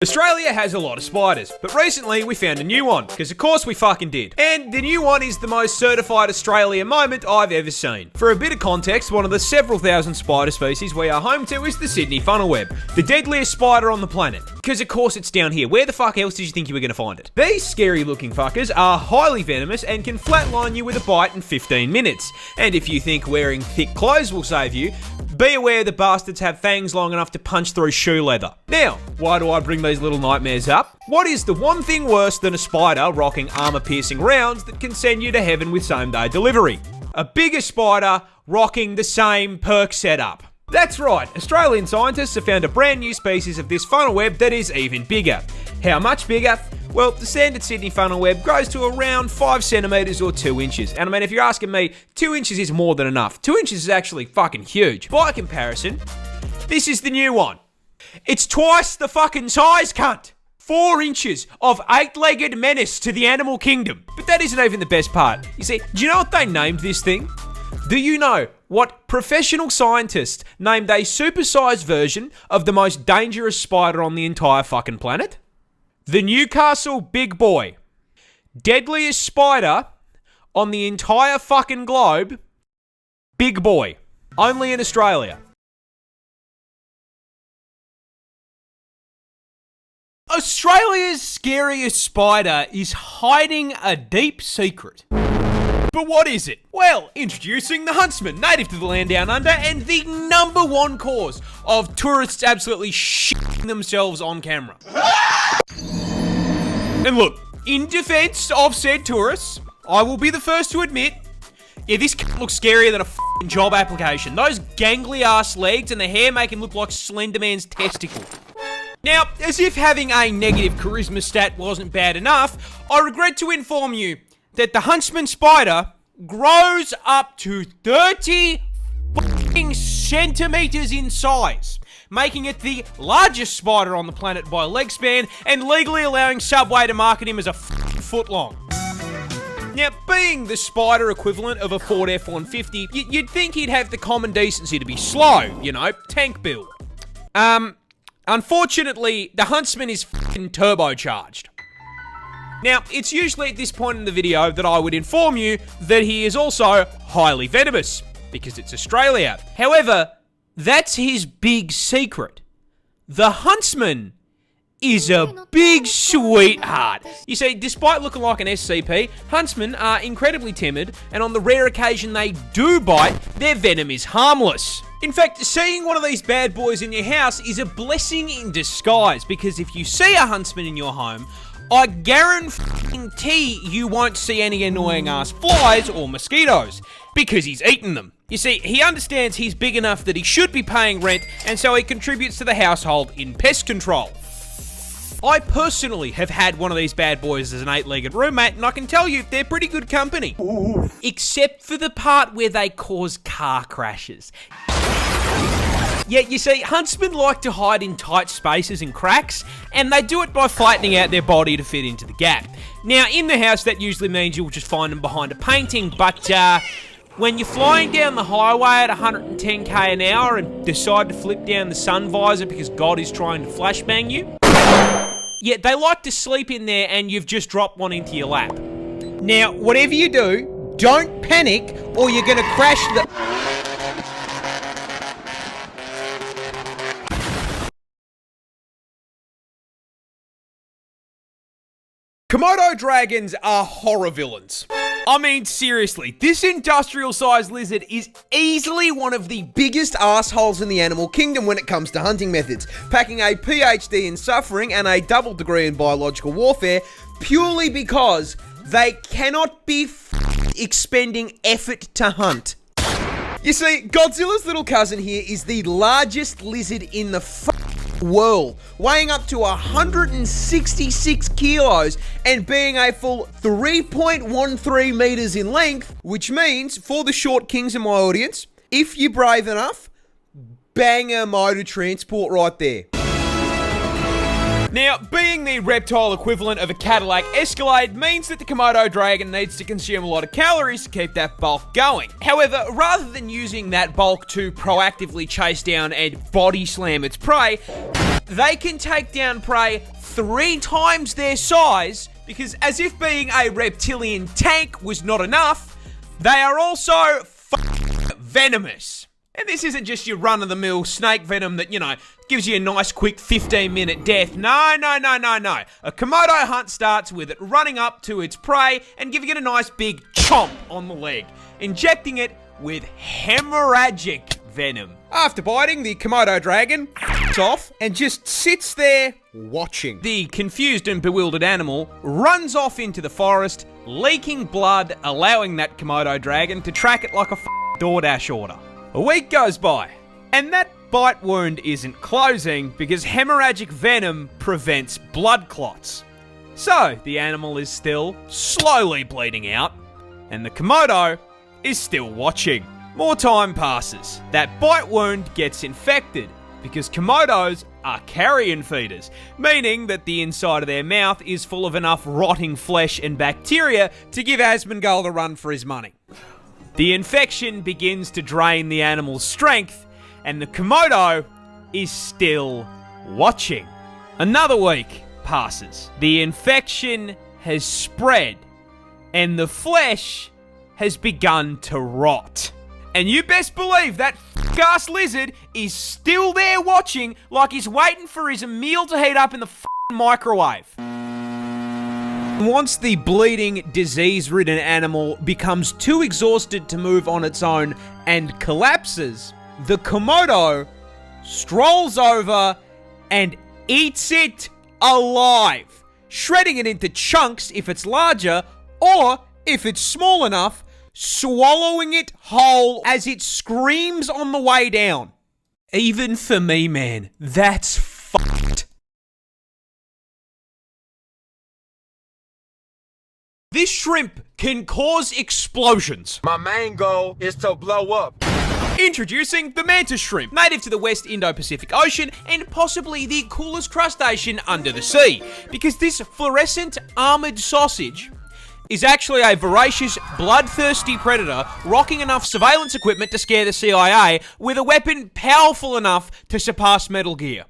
Australia has a lot of spiders, but recently we found a new one, because of course we fucking did. And the new one is the most certified Australia moment I've ever seen. For a bit of context, one of the several thousand spider species we are home to is the Sydney funnel web, the deadliest spider on the planet. Because of course it's down here. Where the fuck else did you think you were going to find it? These scary looking fuckers are highly venomous and can flatline you with a bite in 15 minutes. And if you think wearing thick clothes will save you, be aware the bastards have fangs long enough to punch through shoe leather. Now, why do I bring these little nightmares up? What is the one thing worse than a spider rocking armor-piercing rounds that can send you to heaven with same-day delivery? A bigger spider rocking the same perk setup. That's right, Australian scientists have found a brand new species of this funnel web that is even bigger. How much bigger? Well, the standard Sydney funnel web grows to around 5 centimetres or 2 inches. And I mean, if you're asking me, 2 inches is more than enough. 2 inches is actually fucking huge. By comparison, this is the new one. It's twice the fucking size, cunt! 4 inches of 8-legged menace to the animal kingdom. But that isn't even the best part. You see, do you know what they named this thing? Do you know what professional scientists named a supersized version of the most dangerous spider on the entire fucking planet? The Newcastle Big Boy. Deadliest spider on the entire fucking globe. Big Boy. Only in Australia. Australia's scariest spider is hiding a deep secret. But what is it? Well, introducing the huntsman, native to the land down under, and the #1 cause of tourists absolutely shitting themselves on camera. And look, in defense of said tourists, I will be the first to admit, yeah, this looks scarier than a f***ing job application. Those gangly ass legs and the hair make him look like Slender Man's testicle. Now, as if having a negative charisma stat wasn't bad enough, I regret to inform you that the huntsman spider grows up to 30 fucking centimeters in size, making it the largest spider on the planet by leg span and legally allowing Subway to market him as a foot long. Now, being the spider equivalent of a Ford F-150, you'd think he'd have the common decency to be slow, you know, tank build. Unfortunately, the huntsman is fucking turbocharged. Now, it's usually at this point in the video that I would inform you that he is also highly venomous, because it's Australia. However, that's his big secret. The huntsman is a big sweetheart. You see, despite looking like an SCP, huntsmen are incredibly timid, and on the rare occasion they do bite, their venom is harmless. In fact, seeing one of these bad boys in your house is a blessing in disguise, because if you see a huntsman in your home, I guarantee you won't see any annoying ass flies or mosquitoes, because he's eaten them. You see, he understands he's big enough that he should be paying rent, and so he contributes to the household in pest control. I personally have had one of these bad boys as an 8-legged roommate, and I can tell you they're pretty good company. Ooh. Except for the part where they cause car crashes. Yeah, you see, huntsmen like to hide in tight spaces and cracks, and they do it by flattening out their body to fit into the gap. Now, in the house, that usually means you'll just find them behind a painting, but when you're flying down the highway at 110k an hour and decide to flip down the sun visor because God is trying to flashbang you, yeah, they like to sleep in there and you've just dropped one into your lap. Now, whatever you do, don't panic or you're gonna crash the... Komodo dragons are horror villains. I mean, seriously, this industrial-sized lizard is easily one of the biggest assholes in the animal kingdom when it comes to hunting methods, packing a PhD in suffering and a double degree in biological warfare purely because they cannot be expending effort to hunt. You see, Godzilla's little cousin here is the largest lizard in the world, weighing up to 166 kilos and being a full 3.13 meters in length, which means, for the short kings in my audience, if you're brave enough, bang a motor transport right there. Now, being the reptile equivalent of a Cadillac Escalade means that the Komodo dragon needs to consume a lot of calories to keep that bulk going. However, rather than using that bulk to proactively chase down and body slam its prey, they can take down prey 3 times their size, because as if being a reptilian tank was not enough, they are also venomous. And this isn't just your run-of-the-mill snake venom that, gives you a nice quick 15-minute death. No. A Komodo hunt starts with it running up to its prey and giving it a nice big chomp on the leg, injecting it with hemorrhagic venom. After biting, the Komodo dragon off and just sits there watching. The confused and bewildered animal runs off into the forest, leaking blood, allowing that Komodo dragon to track it like a DoorDash order. A week goes by, and that bite wound isn't closing because hemorrhagic venom prevents blood clots. So, the animal is still slowly bleeding out, and the Komodo is still watching. More time passes. That bite wound gets infected because Komodos are carrion feeders, meaning that the inside of their mouth is full of enough rotting flesh and bacteria to give Asmongold a run for his money. The infection begins to drain the animal's strength, and the Komodo is still watching. Another week passes. The infection has spread, and the flesh has begun to rot. And you best believe that ass lizard is still there watching like he's waiting for his meal to heat up in the microwave. Once the bleeding, disease-ridden animal becomes too exhausted to move on its own and collapses, the Komodo strolls over and eats it alive, shredding it into chunks if it's larger, or if it's small enough, swallowing it whole as it screams on the way down. Even for me, man, that's fucked. This shrimp can cause explosions. My main goal is to blow up. Introducing the mantis shrimp, native to the West Indo-Pacific Ocean and possibly the coolest crustacean under the sea, because this fluorescent armored sausage is actually a voracious, bloodthirsty predator rocking enough surveillance equipment to scare the CIA with a weapon powerful enough to surpass Metal Gear.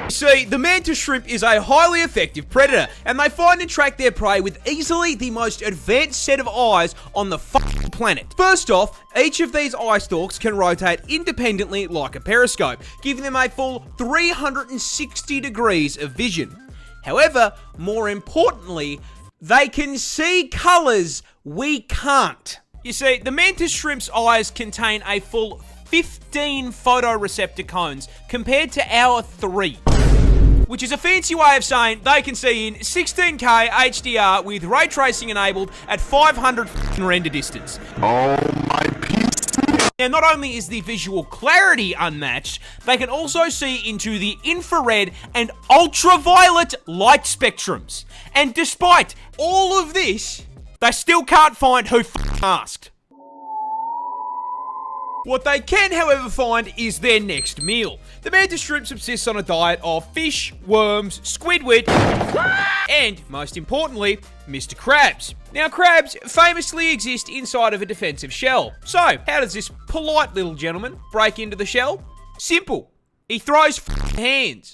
See, the mantis shrimp is a highly effective predator, and they find and track their prey with easily the most advanced set of eyes on the planet. First off, each of these eye stalks can rotate independently like a periscope, giving them a full 360 degrees of vision. However, more importantly, they can see colours we can't. You see, the mantis shrimp's eyes contain a full 15 photoreceptor cones compared to our 3. Which is a fancy way of saying they can see in 16K HDR with ray tracing enabled at 500 render distance. Oh my PC. Now, not only is the visual clarity unmatched, they can also see into the infrared and ultraviolet light spectrums. And despite all of this, they still can't find who asked. What they can, however, find is their next meal. The mantis shrimp subsists on a diet of fish, worms, squidward, and, most importantly, Mr. Crabs. Now, crabs famously exist inside of a defensive shell. So, how does this polite little gentleman break into the shell? Simple. He throws hands.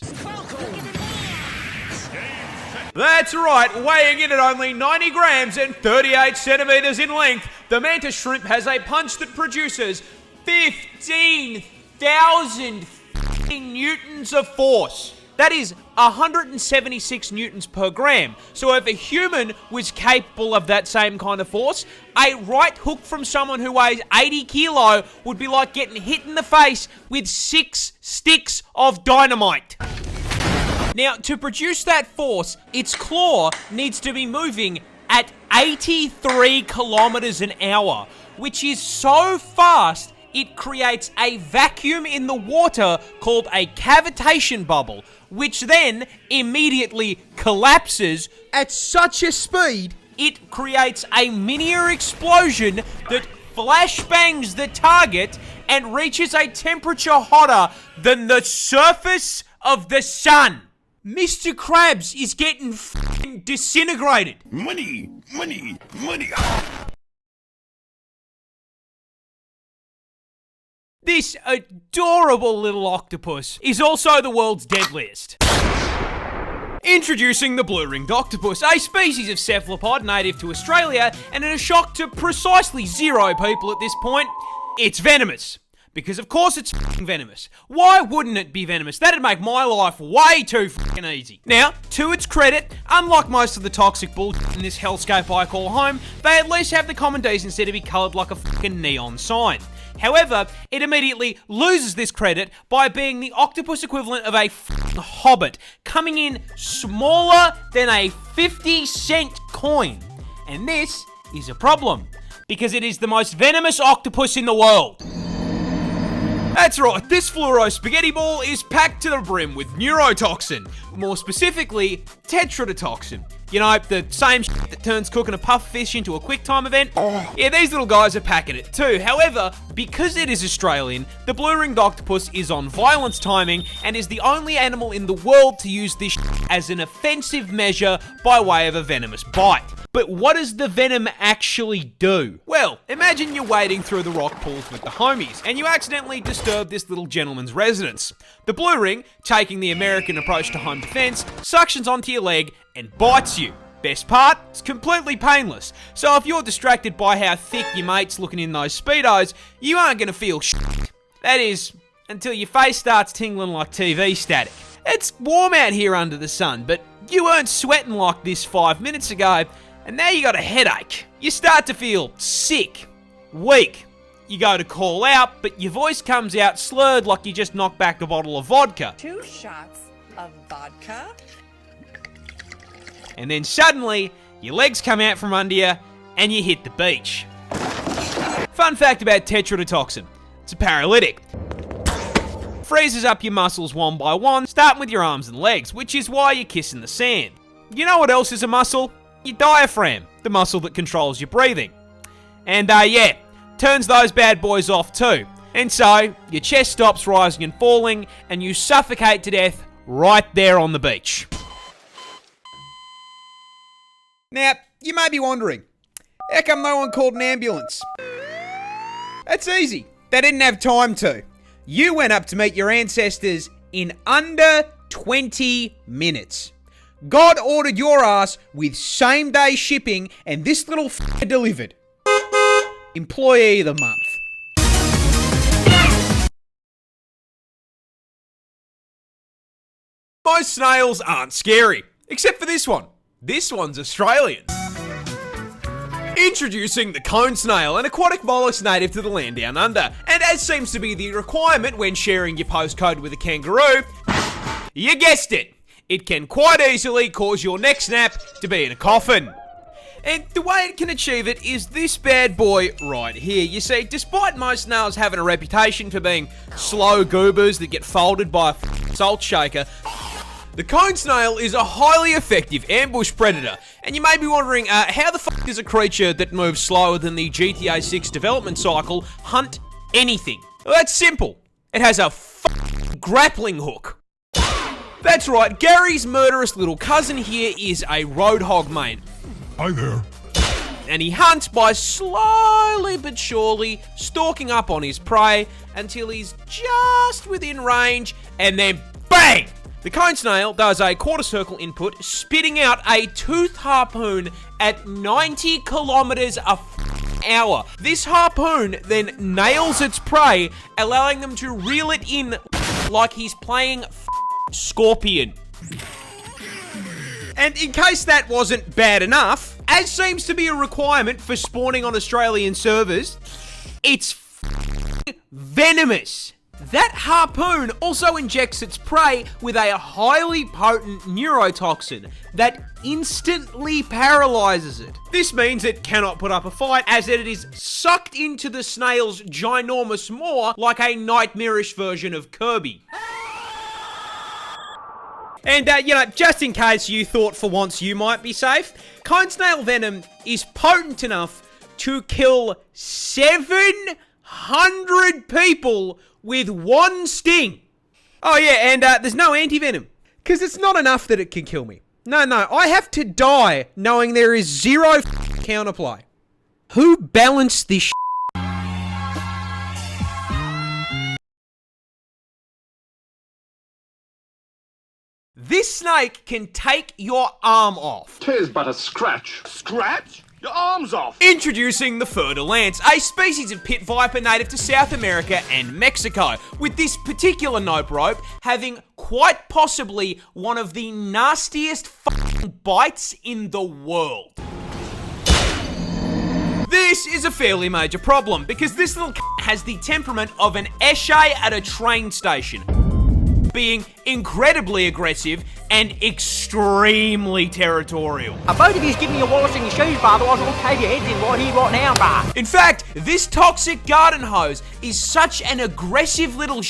That's right, weighing in at only 90 grams and 38 centimeters in length, the mantis shrimp has a punch that produces 15,000 newtons of force. That is 176 newtons per gram. So if a human was capable of that same kind of force, a right hook from someone who weighs 80 kilo would be like getting hit in the face with 6 sticks of dynamite. Now, to produce that force, its claw needs to be moving at 83 kilometers an hour, which is so fast it creates a vacuum in the water called a cavitation bubble, which then immediately collapses at such a speed it creates a miniature explosion that flashbangs the target and reaches a temperature hotter than the surface of the sun. Mr. Krabs is getting f***ing disintegrated. Money, money, money. This adorable little octopus is also the world's deadliest. Introducing the blue-ringed octopus, a species of cephalopod native to Australia, and in a shock to precisely 0 people at this point, it's venomous. Because of course it's f***ing venomous. Why wouldn't it be venomous? That'd make my life way too f***ing easy. Now, to its credit, unlike most of the toxic bullshit in this hellscape I call home, they at least have the common decency to be coloured like a f***ing neon sign. However, it immediately loses this credit by being the octopus equivalent of a f***ing hobbit, coming in smaller than a 50-cent coin. And this is a problem, because it is the most venomous octopus in the world. That's right, this fluoro spaghetti ball is packed to the brim with neurotoxin, more specifically, tetrodotoxin. You know, the same shit that turns cooking a puff fish into a quick time event? Yeah, these little guys are packing it too. However, because it is Australian, the blue-ringed octopus is on violence timing and is the only animal in the world to use this shit as an offensive measure by way of a venomous bite. But what does the venom actually do? Well, imagine you're wading through the rock pools with the homies, and you accidentally disturb this little gentleman's residence. The blue ring, taking the American approach to home defense, suctions onto your leg and bites you. Best part, it's completely painless. So if you're distracted by how thick your mate's looking in those Speedos, you aren't gonna feel shit. That is, until your face starts tingling like TV static. It's warm out here under the sun, but you weren't sweating like this 5 minutes ago, and now you got a headache. You start to feel sick, weak. You go to call out, but your voice comes out slurred like you just knocked back a bottle of vodka. 2 shots of vodka. And then suddenly, your legs come out from under you, and you hit the beach. Fun fact about tetrodotoxin. It's a paralytic. Freezes up your muscles one by one, starting with your arms and legs, which is why you're kissing the sand. You know what else is a muscle? Your diaphragm, the muscle that controls your breathing. And yeah, turns those bad boys off too. And so, your chest stops rising and falling, and you suffocate to death right there on the beach. Now, you may be wondering, how come no one called an ambulance? That's easy. They didn't have time to. You went up to meet your ancestors in under 20 minutes. God ordered your ass with same-day shipping, and this little f***er delivered. Employee of the month. Most snails aren't scary, except for this one. This one's Australian. Introducing the cone snail, an aquatic mollusk native to the land down under. And as seems to be the requirement when sharing your postcode with a kangaroo, you guessed it. It can quite easily cause your neck snap to be in a coffin. And the way it can achieve it is this bad boy right here. You see, despite most snails having a reputation for being slow goobers that get folded by a salt shaker, the cone snail is a highly effective ambush predator. And you may be wondering, how the fuck does a creature that moves slower than the GTA 6 development cycle hunt anything? Well, that's simple. It has a grappling hook. That's right, Gary's murderous little cousin here is a roadhog, mate. Hi there. And he hunts by slowly but surely stalking up on his prey until he's just within range, and then bang! The cone snail does a quarter circle input, spitting out a tooth harpoon at 90 kilometers a hour. This harpoon then nails its prey, allowing them to reel it in like he's playing Scorpion. And in case that wasn't bad enough, as seems to be a requirement for spawning on Australian servers, it's venomous. That harpoon also injects its prey with a highly potent neurotoxin that instantly paralyzes it. This means it cannot put up a fight, as it is sucked into the snail's ginormous maw like a nightmarish version of Kirby. And, just in case you thought for once you might be safe, cone snail venom is potent enough to kill 700 people with one sting. Oh yeah, and there's no anti-venom. Because it's not enough that it can kill me. No, I have to die knowing there is zero counterplay. Who balanced this This snake can take your arm off. 'Tis but a scratch. Scratch? Your arm's off. Introducing the fer-de-lance, a species of pit viper native to South America and Mexico, with this particular nope rope having quite possibly one of the nastiest bites in the world. This is a fairly major problem because this little has the temperament of an eshay at a train station, being incredibly aggressive and extremely territorial. Both of you's giving me your wallets and your shoes, bar, otherwise I'll cave your heads in right here, right now, bar. In fact, this toxic garden hose is such an aggressive little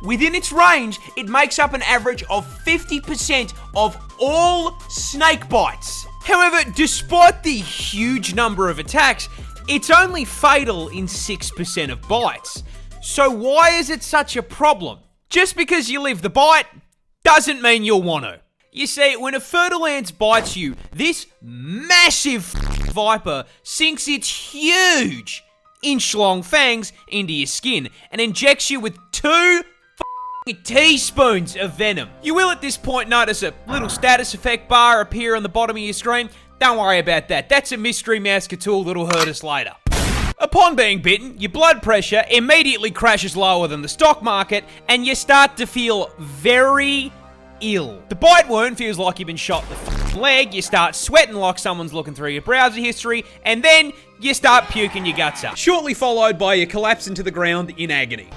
within its range, it makes up an average of 50% of all snake bites. However, despite the huge number of attacks, it's only fatal in 6% of bites. So why is it such a problem? Just because you live the bite doesn't mean you'll want to. You see, when a fer-de-lance bites you, this massive viper sinks its huge inch-long fangs into your skin and injects you with 2 teaspoons of venom. You will at this point notice a little status effect bar appear on the bottom of your screen. Don't worry about that. That's a mystery mouse tool that'll hurt us later. Upon being bitten, your blood pressure immediately crashes lower than the stock market and you start to feel very ill. The bite wound feels like you've been shot in the leg, you start sweating like someone's looking through your browser history, and then you start puking your guts up. Shortly followed by your collapse into the ground in agony.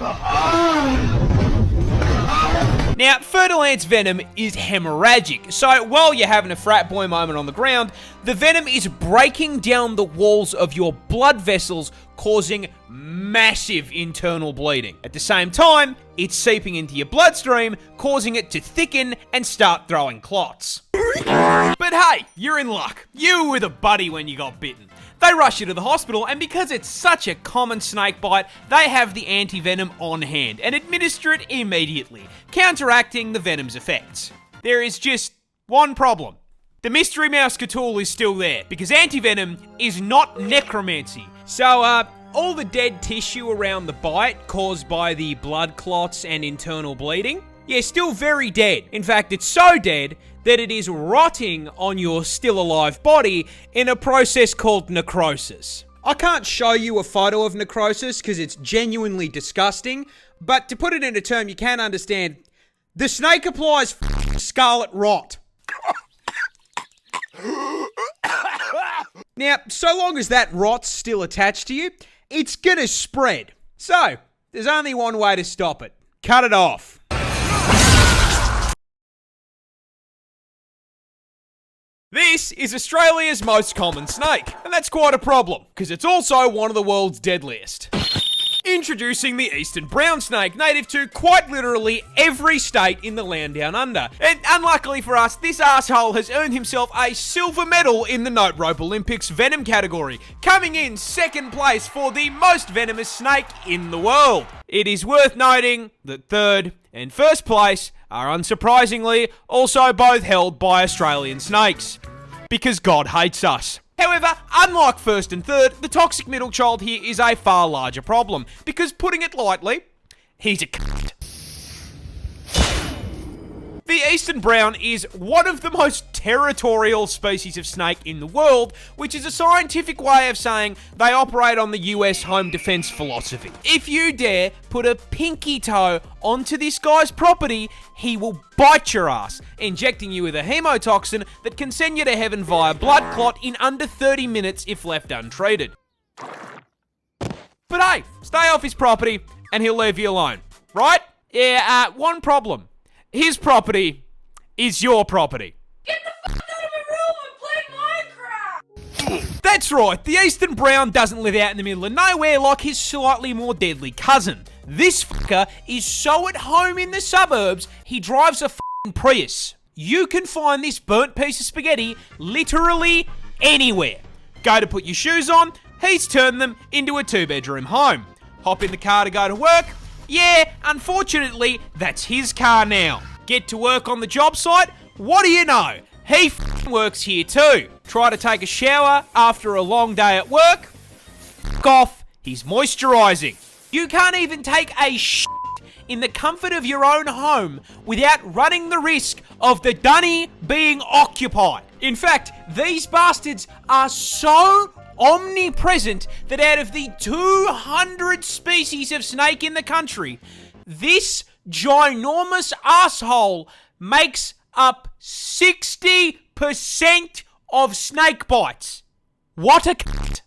Now, fer-de-lance venom is hemorrhagic, so while you're having a frat boy moment on the ground, the venom is breaking down the walls of your blood vessels, causing massive internal bleeding. At the same time, it's seeping into your bloodstream, causing it to thicken and start throwing clots. But hey, you're in luck. You were with a buddy when you got bitten. They rush you to the hospital, and because it's such a common snake bite, they have the anti-venom on hand and administer it immediately, counteracting the venom's effects. There is just one problem. The mystery mouse tool is still there, because anti-venom is not necromancy. So, all the dead tissue around the bite caused by the blood clots and internal bleeding, yeah, still very dead. In fact, it's so dead that it is rotting on your still alive body in a process called necrosis. I can't show you a photo of necrosis because it's genuinely disgusting, but to put it in a term you can understand, the snake applies scarlet rot. Now, so long as that rot's still attached to you, it's gonna spread. So, there's only one way to stop it. Cut it off. This is Australia's most common snake, and that's quite a problem, because it's also one of the world's deadliest. Introducing the eastern brown snake, native to quite literally every state in the land down under. And unluckily for us, this asshole has earned himself a silver medal in the Note Rope Olympics venom category, coming in second place for the most venomous snake in the world. It is worth noting that third and first place are unsurprisingly also both held by Australian snakes. Because God hates us. However, unlike first and third, the toxic middle child here is a far larger problem. Because putting it lightly, he's a cunt. The eastern brown is one of the most territorial species of snake in the world, which is a scientific way of saying they operate on the US home defense philosophy. If you dare put a pinky toe onto this guy's property, he will bite your ass, injecting you with a hemotoxin that can send you to heaven via blood clot in under 30 minutes if left untreated. But hey, stay off his property and he'll leave you alone, right? Yeah, one problem. His property is your property. Get the fuck out of my room and play Minecraft! That's right, the eastern brown doesn't live out in the middle of nowhere like his slightly more deadly cousin. This fucker is so at home in the suburbs, he drives a f***ing Prius. You can find this burnt piece of spaghetti literally anywhere. Go to put your shoes on, he's turned them into a 2-bedroom home. Hop in the car to go to work. Yeah, unfortunately, that's his car now. Get to work on the job site? What do you know? He works here too. Try to take a shower after a long day at work? F off, he's moisturising. You can't even take a shit in the comfort of your own home without running the risk of the dunny being occupied. In fact, these bastards are so omnipresent that out of the 200 species of snake in the country, this ginormous asshole makes up 60% of snake bites. What a cunt.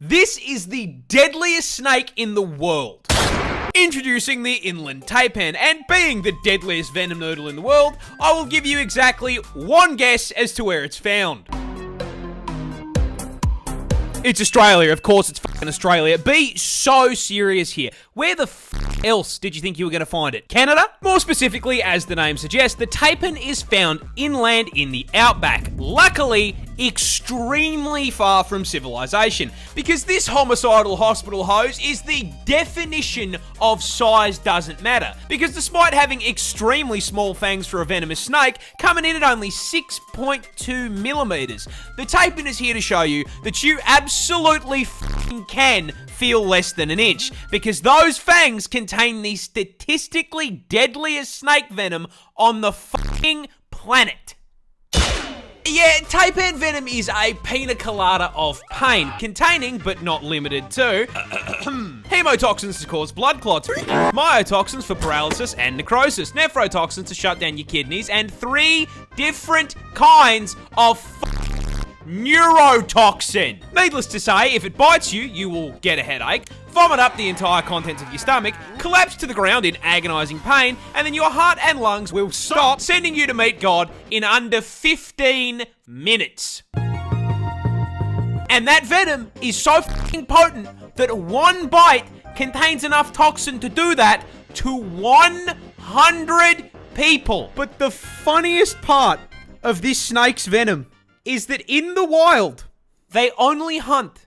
This is the deadliest snake in the world. Introducing the inland taipan, and being the deadliest venom noodle in the world, I will give you exactly one guess as to where it's found. It's Australia, of course it's fucking Australia. Be so serious here. Where the else did you think you were going to find it? Canada? More specifically, as the name suggests, the taipan is found inland in the outback. Luckily, extremely far from civilization, because this homicidal hospital hose is the definition of size doesn't matter. Because despite having extremely small fangs for a venomous snake, coming in at only 6.2 millimeters, the taipan is here to show you that you absolutely can feel less than an inch, because those fangs contain the statistically deadliest snake venom on the fucking planet. Yeah, taipan venom is a pina colada of pain, containing, but not limited to, hemotoxins to cause blood clots, myotoxins for paralysis and necrosis, nephrotoxins to shut down your kidneys, and 3 different kinds of neurotoxin. Needless to say, if it bites you, you will get a headache, vomit up the entire contents of your stomach, collapse to the ground in agonizing pain, and then your heart and lungs will stop, sending you to meet God in under 15 minutes. And that venom is so fucking potent that one bite contains enough toxin to do that to 100 people. But the funniest part of this snake's venom is that in the wild, they only hunt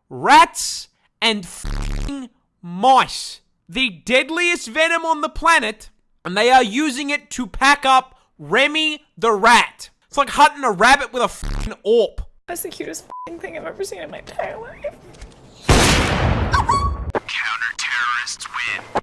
rats and f***ing mice. The deadliest venom on the planet, and they are using it to pack up Remy the rat. It's like hunting a rabbit with a f***ing AWP. That's the cutest f***ing thing I've ever seen in my entire life. Counter-terrorists win.